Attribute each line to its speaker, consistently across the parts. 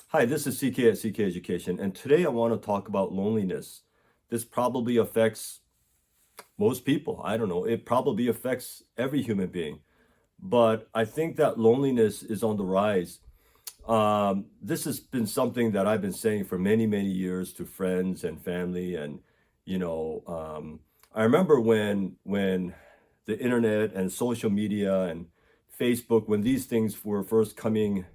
Speaker 1: Hi, this is CK at CK Education, and today I want to talk about loneliness. This probably affects most people. I don't know. It probably affects every human being, but I think that loneliness is on the rise. This has been something that I've been saying for many, many years to friends and family, and you know, I remember when the internet and social media and Facebook, when these things were first coming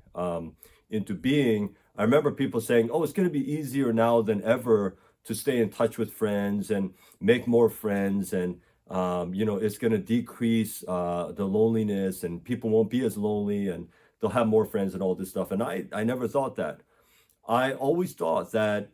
Speaker 1: into being, I remember people saying, "Oh, it's going to be easier now than ever to stay in touch with friends and make more friends, and it's going to decrease the loneliness, and people won't be as lonely, and they'll have more friends and all this stuff." And I never thought that. I always thought that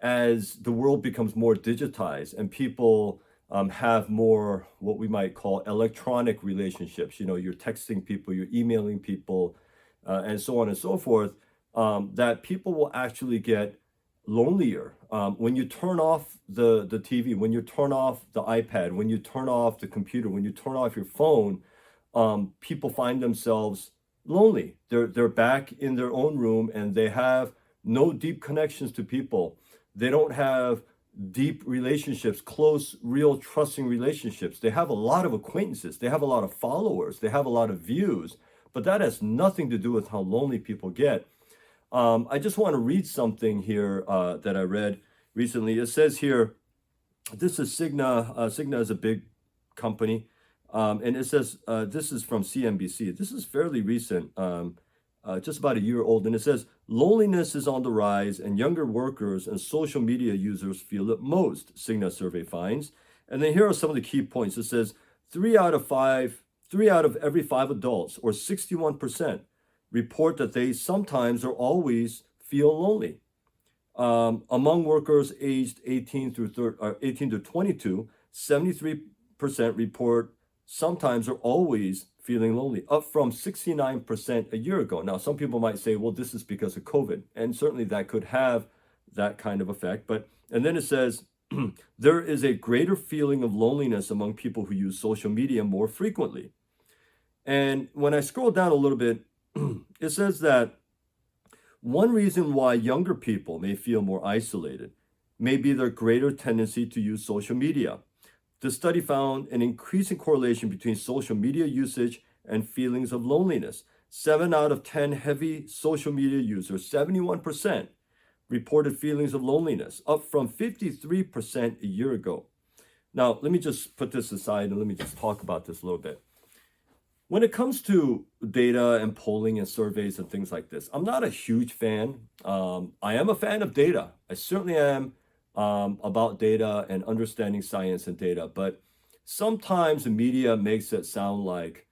Speaker 1: as the world becomes more digitized and people have more what we might call electronic relationships, you're texting people, you're emailing people, and so on and so forth, that people will actually get lonelier. When you turn off the TV, when you turn off the iPad, when you turn off the computer, when you turn off your phone, people find themselves lonely. They're back in their own room and they have no deep connections to people. They don't have deep relationships, close, real, trusting relationships. They have a lot of acquaintances. They have a lot of followers. They have a lot of views, but that has nothing to do with how lonely people get. I just want to read something here that I read recently. It says here, this is Cigna. Cigna is a big company. And it says, this is from CNBC. This is fairly recent, just about a year old. And it says, loneliness is on the rise and younger workers and social media users feel it most, Cigna survey finds. And then here are some of the key points. It says, three out of every five adults, or 61%, report that they sometimes or always feel lonely. Among workers aged 18 to 22, 73% report sometimes or always feeling lonely, up from 69% a year ago. Now, some people might say, well, this is because of COVID, and certainly that could have that kind of effect. And then it says, there is a greater feeling of loneliness among people who use social media more frequently. And when I scroll down a little bit, it says that one reason why younger people may feel more isolated may be their greater tendency to use social media. The study found an increasing correlation between social media usage and feelings of loneliness. 7 out of 10 heavy social media users, 71%, reported feelings of loneliness, up from 53% a year ago. Now, let me just put this aside and let me just talk about this a little bit. When it comes to data and polling and surveys and things like this, I'm not a huge fan. I am a fan of data. I certainly am about data and understanding science and data. But sometimes the media makes it sound like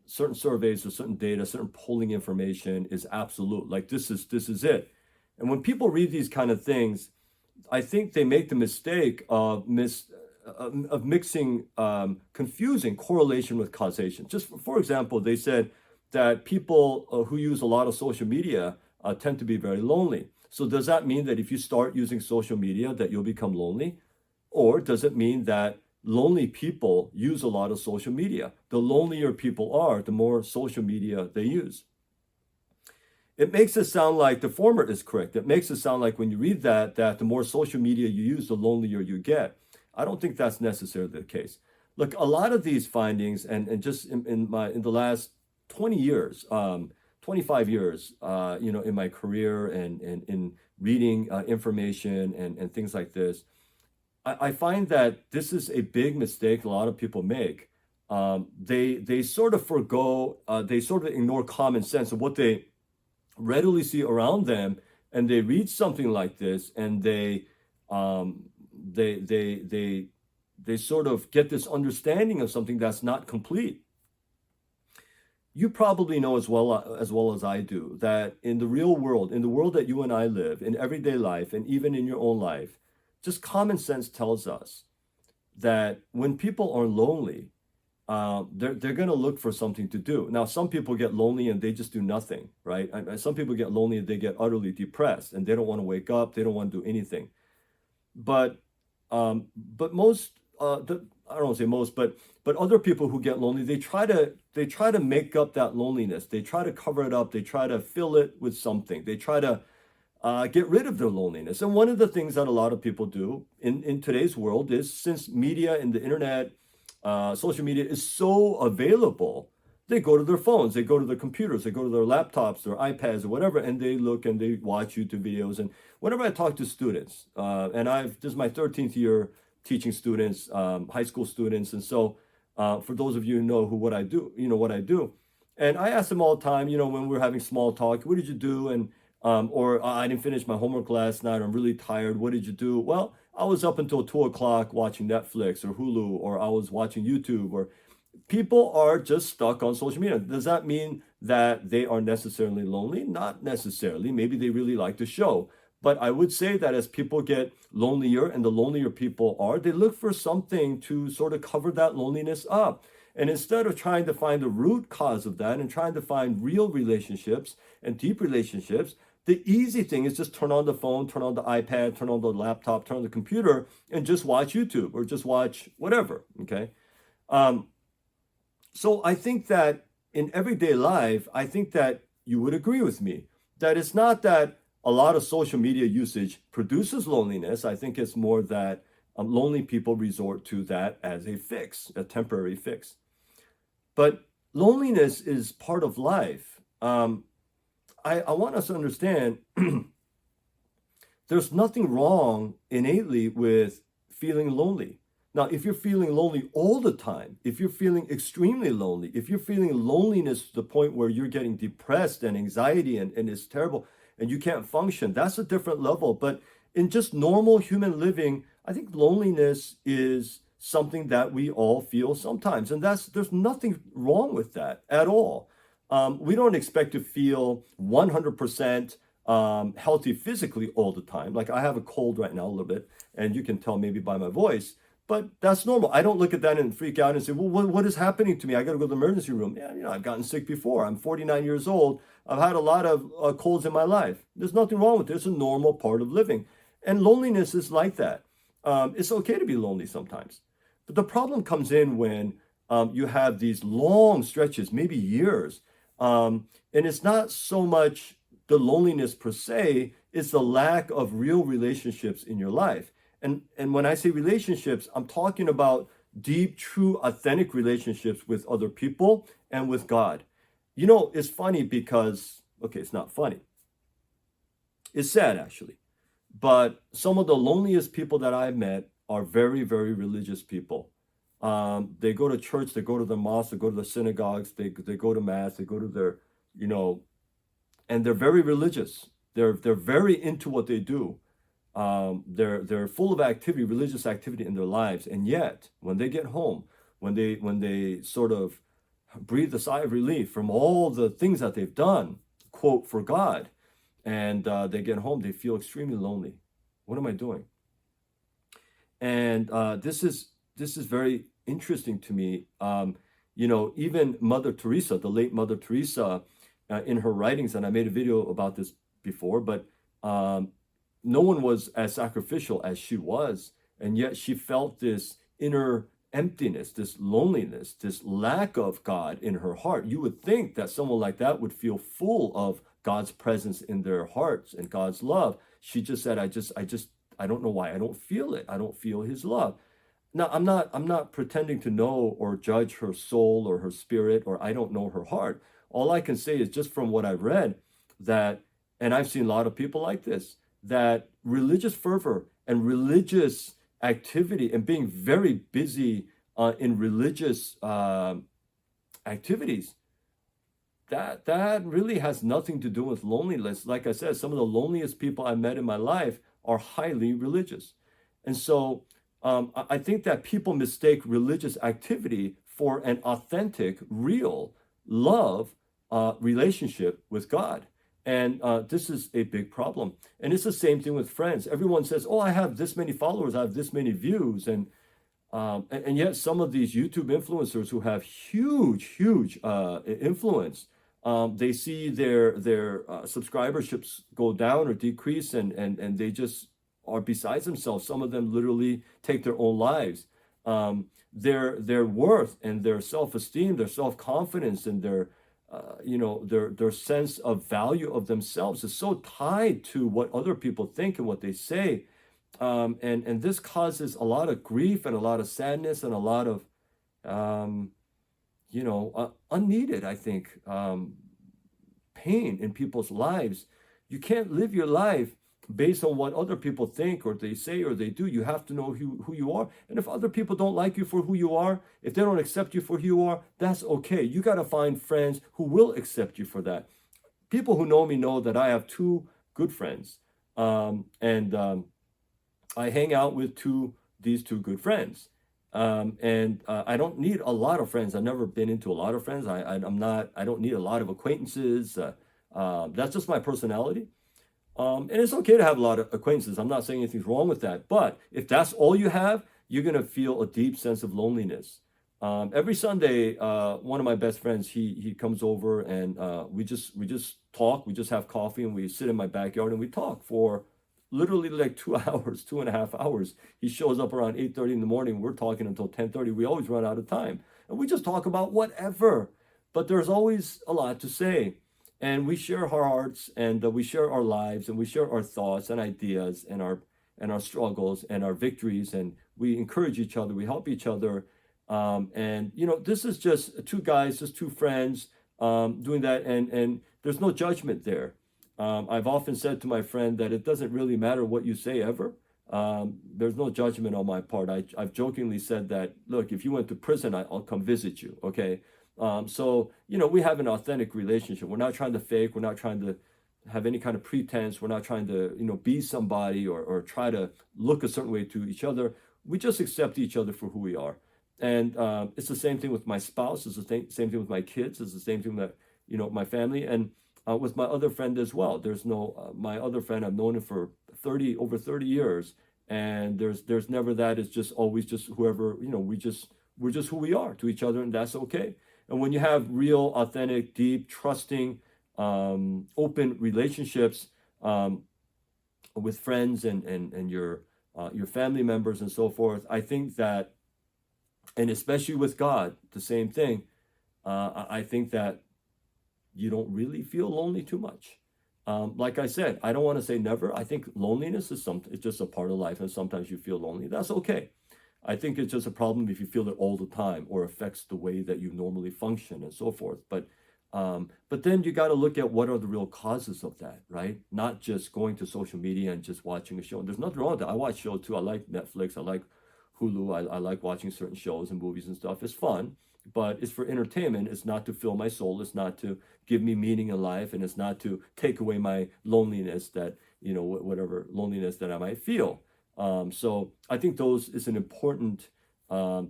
Speaker 1: certain surveys or certain data, certain polling information is absolute. Like this is it. And when people read these kind of things, I think they make the mistake of mixing confusing correlation with causation. Just for example, they said that people who use a lot of social media tend to be very lonely. So does that mean that if you start using social media that you'll become lonely? Or does it mean that lonely people use a lot of social media? The lonelier people are, the more social media they use. It makes it sound like the former is correct. It makes it sound like when you read that the more social media you use, the lonelier you get. I don't think that's necessarily the case. Look, a lot of these findings, and just in the last 20 years, 25 years, in my career and in reading information and things like this, I find that this is a big mistake a lot of people make. They sort of they sort of ignore common sense of what they readily see around them, and they read something like this, and they sort of get this understanding of something that's not complete. You probably know as well as I do that in the real world, in the world that you and I live, in everyday life, and even in your own life, just common sense tells us that when people are lonely, they're going to look for something to do. Now, some people get lonely and they just do nothing, right? Some people get lonely and they get utterly depressed and they don't want to wake up, they don't want to do anything. But most I don't want to say most, but other people who get lonely, they try to make up that loneliness. They try to cover it up. They try to fill it with something. They try to get rid of their loneliness. And one of the things that a lot of people do in today's world is, since media and the internet, social media is so available, they go to their phones, they go to their computers, they go to their laptops, their iPads, or whatever, and they look and they watch YouTube videos. And whenever I talk to students, and this is my 13th year teaching students, high school students, and so for those of you who know what I do, you know what I do, and I ask them all the time, when we're having small talk, what did you do? And or I didn't finish my homework last night, I'm really tired. What did you do? Well, I was up until 2 o'clock watching Netflix or Hulu, or I was watching YouTube. Or people are just stuck on social media. Does that mean that they are necessarily lonely? Not necessarily. Maybe they really like the show. But I would say that as people get lonelier, and the lonelier people are, they look for something to sort of cover that loneliness up. And instead of trying to find the root cause of that and trying to find real relationships and deep relationships, the easy thing is just turn on the phone, turn on the iPad, turn on the laptop, turn on the computer, and just watch YouTube or just watch whatever. Okay. So I think that in everyday life, I think that you would agree with me that it's not that a lot of social media usage produces loneliness. I think it's more that lonely people resort to that as a fix, a temporary fix. But loneliness is part of life. I want us to understand there's nothing wrong innately with feeling lonely. Now, if you're feeling lonely all the time, if you're feeling extremely lonely, if you're feeling loneliness to the point where you're getting depressed and anxiety and it's terrible and you can't function, that's a different level. But in just normal human living, I think loneliness is something that we all feel sometimes. And there's nothing wrong with that at all. We don't expect to feel 100% healthy physically all the time. Like I have a cold right now a little bit, and you can tell maybe by my voice, but that's normal. I don't look at that and freak out and say, well, what is happening to me? I got to go to the emergency room. Yeah, I've gotten sick before. I'm 49 years old. I've had a lot of colds in my life. There's nothing wrong with it. It's a normal part of living. And loneliness is like that. It's okay to be lonely sometimes. But the problem comes in when you have these long stretches, maybe years, and it's not so much the loneliness per se, it's the lack of real relationships in your life. And when I say relationships, I'm talking about deep, true, authentic relationships with other people and with God. It's funny because, okay, it's not funny. It's sad, actually. But some of the loneliest people that I've met are very, very religious people. They go to church, they go to the mosque, they go to the synagogues, they go to mass, they go to their, and they're very religious. They're very into what they do. They're full of activity, religious activity in their lives. And yet, when they get home, when they sort of breathe a sigh of relief from all the things that they've done, quote, for God, and they get home, they feel extremely lonely. What am I doing? And this is very interesting to me. Even Mother Teresa, the late Mother Teresa, in her writings, and I made a video about this before, but no one was as sacrificial as she was, and yet she felt this inner emptiness, this loneliness, this lack of God in her heart. You would think that someone like that would feel full of God's presence in their hearts and God's love. She just said, I don't know why I don't feel it. I don't feel his love. Now, I'm not pretending to know or judge her soul or her spirit, or I don't know her heart. All I can say is just from what I've read that, and I've seen a lot of people like this, that religious fervor and religious activity and being very busy in religious activities, that really has nothing to do with loneliness. Like I said, some of the loneliest people I met in my life are highly religious. And so I think that people mistake religious activity for an authentic, real love relationship with God. And this is a big problem. And it's the same thing with friends. Everyone says, oh, I have this many followers, I have this many views. And yet some of these YouTube influencers who have huge influence, they see their subscriberships go down or decrease, and they just are besides themselves. Some of them literally take their own lives. Their worth and their self-esteem, their self-confidence, and their their sense of value of themselves is so tied to what other people think and what they say. And this causes a lot of grief and a lot of sadness and a lot of um, unneeded, I think, pain in people's lives. You can't live your life based on what other people think or they say or they do. You have to know who you are. And if other people don't like you for who you are, if they don't accept you for who you are, that's okay. You got to find friends who will accept you for that. People who know me know that I have two good friends. And I hang out with these two good friends. And I don't need a lot of friends. I've never been into a lot of friends. I'm not, I don't need a lot of acquaintances. That's just my personality. And it's okay to have a lot of acquaintances. I'm not saying anything's wrong with that. But if that's all you have, you're going to feel a deep sense of loneliness. Every Sunday, one of my best friends, he comes over and we just talk. We just have coffee and we sit in my backyard and we talk for literally like 2 hours, 2.5 hours. He shows up around 8:30 in the morning. We're talking until 10:30. We always run out of time. And we just talk about whatever. But there's always a lot to say. And we share our hearts and we share our lives and we share our thoughts and ideas and our struggles and our victories. And we encourage each other. We help each other. And this is just two guys, just two friends doing that. And there's no judgment there. I've often said to my friend that it doesn't really matter what you say ever. There's no judgment on my part. I've jokingly said that, look, if you went to prison, I'll come visit you, okay? So, we have an authentic relationship. We're not trying to fake. We're not trying to have any kind of pretense. We're not trying to, be somebody or try to look a certain way to each other. We just accept each other for who we are. And it's the same thing with my spouse. It's the same thing with my kids. It's the same thing that, my family. And with my other friend as well. There's no my other friend. I've known him for over 30 years, and there's never that. It's just always just whoever we're just who we are to each other, and that's okay. And when you have real, authentic, deep, trusting, open relationships with friends and your family members and so forth, I think that, and especially with God, the same thing. I think that you don't really feel lonely too much. Like I said, I don't want to say never. I think loneliness it's just a part of life, and sometimes you feel lonely. That's okay. I think it's just a problem if you feel it all the time or affects the way that you normally function and so forth. But then you got to look at what are the real causes of that, right? Not just going to social media and just watching a show. And there's nothing wrong with that. I watch shows too. I like Netflix. I like Hulu. I like watching certain shows and movies and stuff. It's fun, but it's for entertainment. It's not to fill my soul. It's not to give me meaning in life, and it's not to take away my loneliness that whatever loneliness that I might feel. So I think those is an important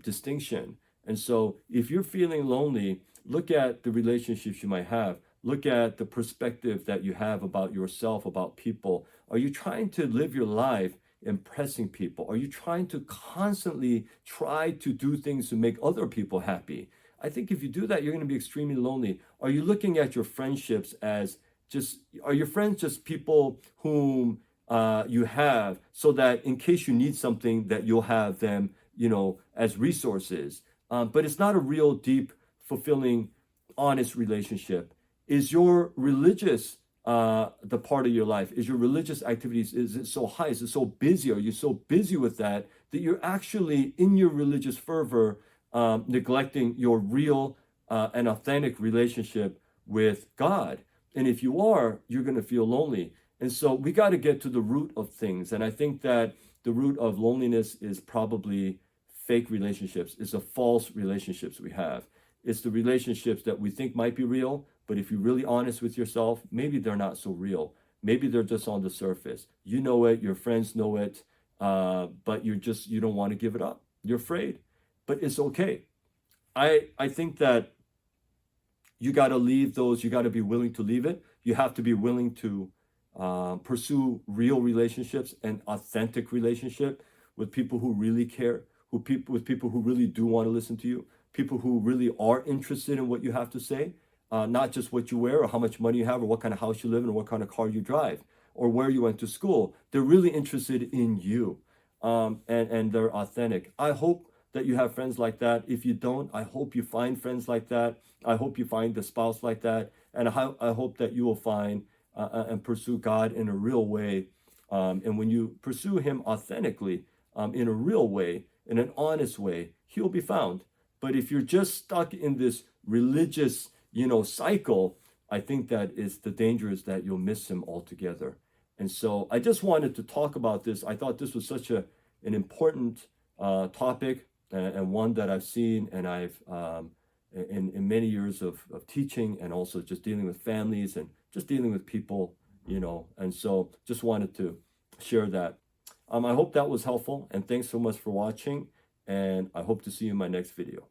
Speaker 1: distinction. And so if you're feeling lonely, look at the relationships you might have. Look at the perspective that you have about yourself, about people. Are you trying to live your life impressing people? Are you trying to constantly try to do things to make other people happy? I think if you do that, you're going to be extremely lonely. Are you looking at your friendships as are your friends just people whom you have so that in case you need something that you'll have them, as resources? But it's not a real deep, fulfilling, honest relationship. Is your religious the part of your life? Is your religious activities, is it so high? Is it so busy? Are you so busy with that you're actually in your religious fervor neglecting your real and authentic relationship with God? And if you are, you're going to feel lonely. And so we got to get to the root of things. And I think that the root of loneliness is probably fake relationships. It's the false relationships we have. It's the relationships that we think might be real, but if you're really honest with yourself, maybe they're not so real. Maybe they're just on the surface. You know it, your friends know it, but you don't want to give it up. You're afraid, but it's okay. I think that you got to leave those. You got to be willing to leave it. You have to be willing to pursue real relationships and authentic relationship with people who really care, with people who really do want to listen to you, people who really are interested in what you have to say, not just what you wear or how much money you have or what kind of house you live in or what kind of car you drive or where you went to school. They're really interested in you, and they're authentic. I hope that you have friends like that. If you don't, I hope you find friends like that. I hope you find the spouse like that. And I hope that you will find and pursue God in a real way. And when you pursue Him authentically, in a real way, in an honest way, He'll be found. But if you're just stuck in this religious, cycle, I think that is the danger is that you'll miss Him altogether. And so I just wanted to talk about this. I thought this was such an important topic, and one that I've seen and I've in many years of teaching, and also just dealing with families and just dealing with people, and so just wanted to share that. I hope that was helpful, and thanks so much for watching, and I hope to see you in my next video.